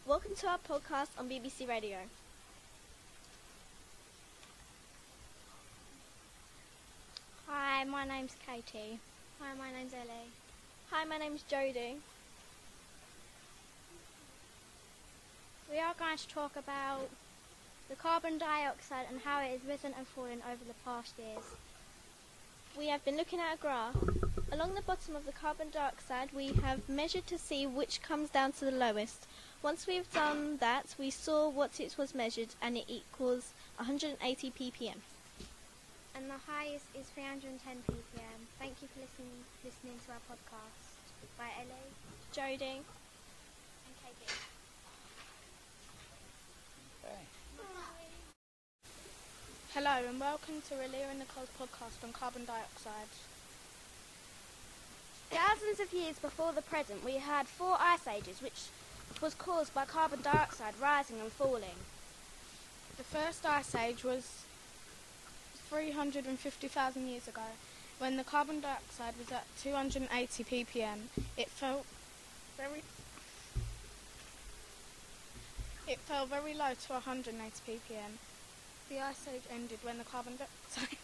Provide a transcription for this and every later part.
Welcome to our podcast on BBC Radio. Hi, my name's Katie. Hi, my name's Ellie. Hi, my name's Jodie. We are going to talk about the carbon dioxide and how it has risen and fallen over the past years. We have been looking at a graph. Along the bottom of the carbon dioxide, we have measured to see which comes down to the lowest. Once we've done that, we saw what it was measured, and it equals 180 ppm. And the highest is 310 ppm. Thank you for listening to our podcast. By Ellie, Jodie, and Katie. Hello and welcome to Relia and Nicole's podcast on carbon dioxide. Thousands of years before the present, we had 4 ice ages, which was caused by carbon dioxide rising and falling. The first ice age was 350,000 years ago, when the carbon dioxide was at 280 ppm. It fell very low to 180 ppm. The ice age ended when the carbon dioxide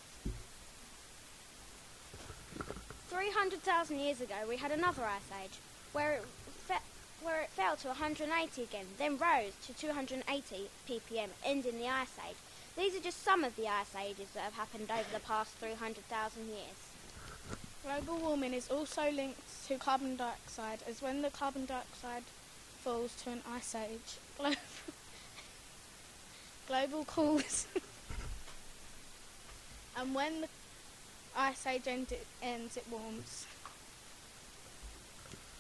300,000 years ago, we had another ice age, where it fell to 180 again, then rose to 280 ppm, ending the ice age. These are just some of the ice ages that have happened over the past 300,000 years. Global warming is also linked to carbon dioxide, as when the carbon dioxide falls to an ice age, global cools, and when the ice age ends, it warms.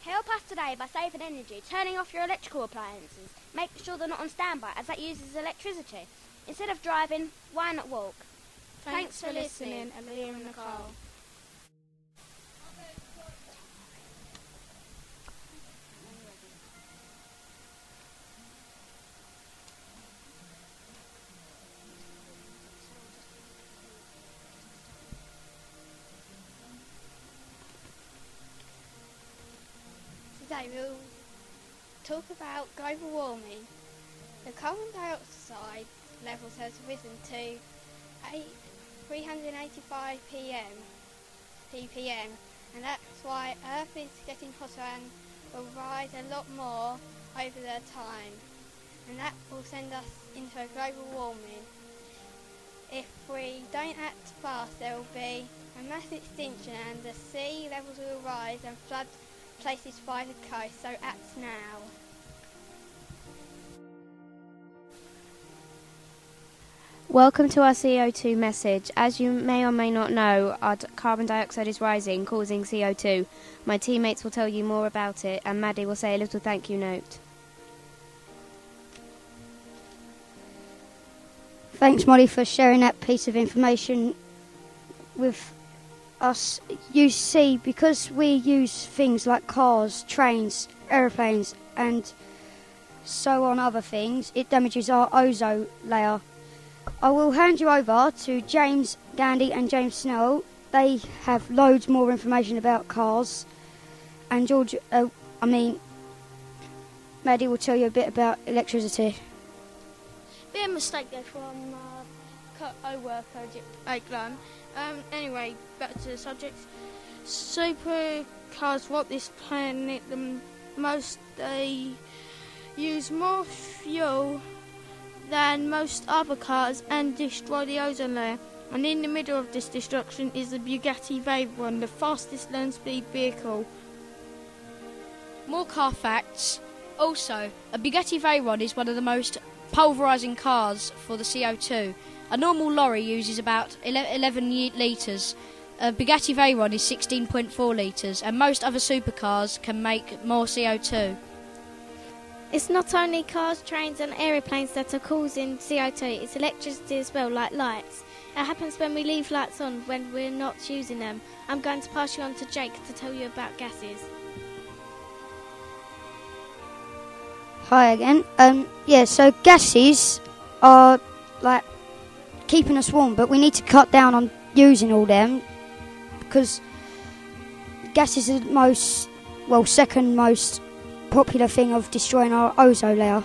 Help us today by saving energy, turning off your electrical appliances. Make sure they're not on standby, as that uses electricity. Instead of driving, why not walk? Thanks for listening, Amelia and Nicole. Today we'll talk about global warming. The carbon dioxide levels has risen to 385 ppm, and that's why Earth is getting hotter and will rise a lot more over the time, and that will send us into a global warming. If we don't act fast, there will be a mass extinction and the sea levels will rise and flood places by the coast, so act now. Welcome to our CO2 message. As you may or may not know, our carbon dioxide is rising, causing CO2. My teammates will tell you more about it, and Maddie will say a little thank you note. Thanks, Molly, for sharing that piece of information with us. You see, because we use things like cars, trains, aeroplanes, and so on other things, it damages our ozone layer. I will hand you over to James Gandy and James Snell. They have loads more information about cars. And Maddie will tell you a bit about electricity. Bit of mistake there from co-worker Aiklan. Anyway, back to the subject. Supercars rock this planet the most. They use more fuel than most other cars and destroy the ozone layer. And in the middle of this destruction is the Bugatti Veyron, the fastest land-speed vehicle. More car facts. Also, a Bugatti Veyron is one of the most pulverising cars for the CO2. A normal lorry uses about 11 litres. A Bugatti Veyron is 16.4 litres, and most other supercars can make more CO2. It's not only cars, trains and aeroplanes that are causing CO2, it's electricity as well, like lights. It happens when we leave lights on when we're not using them. I'm going to pass you on to Jake to tell you about gases. Hi again. So gases are like keeping us warm, but we need to cut down on using all them because gas is the second most popular thing of destroying our ozone layer.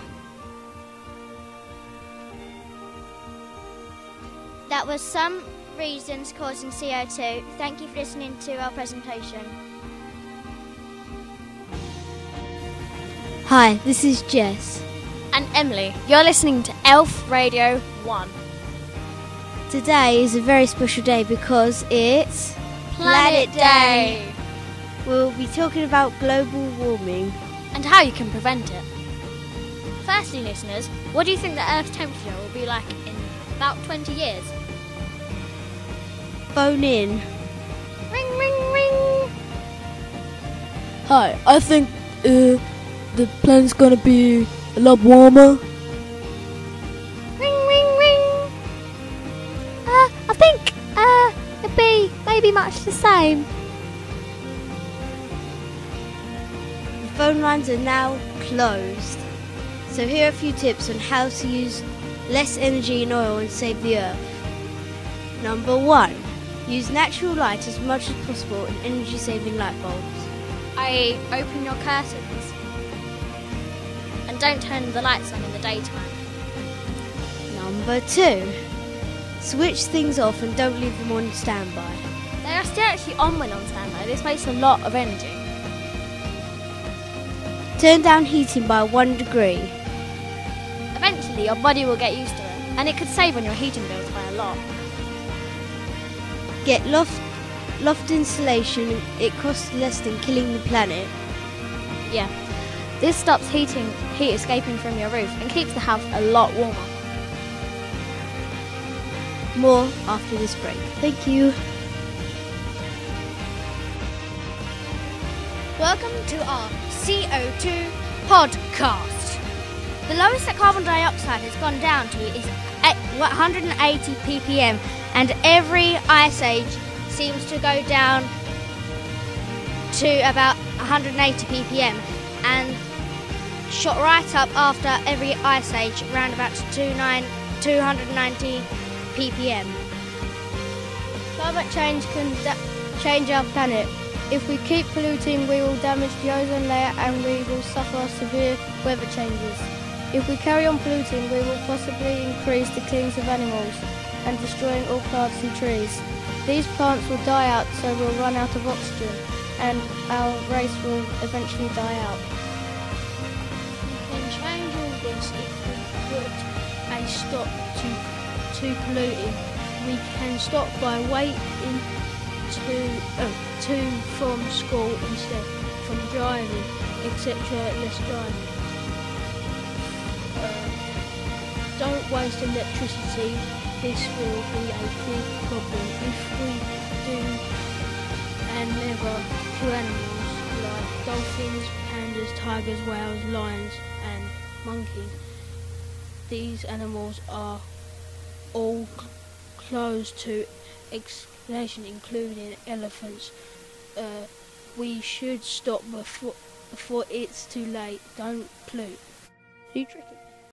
That was some reasons causing CO2. Thank you for listening to our presentation. Hi, this is Jess. And Emily, you're listening to Elf Radio 1. Today is a very special day because it's Planet Day! We'll be talking about global warming. And how you can prevent it. Firstly, listeners, what do you think the Earth's temperature will be like in about 20 years? Phone in. Ring, ring, ring! Hi, I think the planet's gonna be a lot warmer. Ring, ring, ring! I think it'd be maybe much the same. The phone lines are now closed. So here are a few tips on how to use less energy and oil and save the Earth. Number 1. Use natural light as much as possible in energy-saving light bulbs. I open your curtains. And don't turn the lights on in the daytime. Number 2. Switch things off and don't leave them on standby. They are still actually on when on standby. This wastes a lot of energy. Turn down heating by 1 degree. Eventually your body will get used to it, and it could save on your heating bills by a lot. Get loft insulation. It costs less than killing the planet. Yeah. This stops heat escaping from your roof and keeps the house a lot warmer. More after this break. Thank you. Welcome to our CO2 podcast. The lowest that carbon dioxide has gone down to is 180 ppm, and every ice age seems to go down to about 180 ppm and shot right up after every ice age around about 290 ppm. Climate change can change our planet. If we keep polluting, we will damage the ozone layer and we will suffer severe weather changes. If we carry on polluting, we will possibly increase the killings of animals and destroying all plants and trees. These plants will die out, so we'll run out of oxygen and our race will eventually die out. We can change all this if we put a stop to polluting. We can stop by waiting to from school instead from driving, etc. Less driving. Don't waste electricity. This will be a big problem if we do and never kill animals like dolphins, pandas, tigers, whales, lions and monkeys. These animals are all close to extinction, including elephants. We should stop before it's too late. Don't pollute. Are you tricky?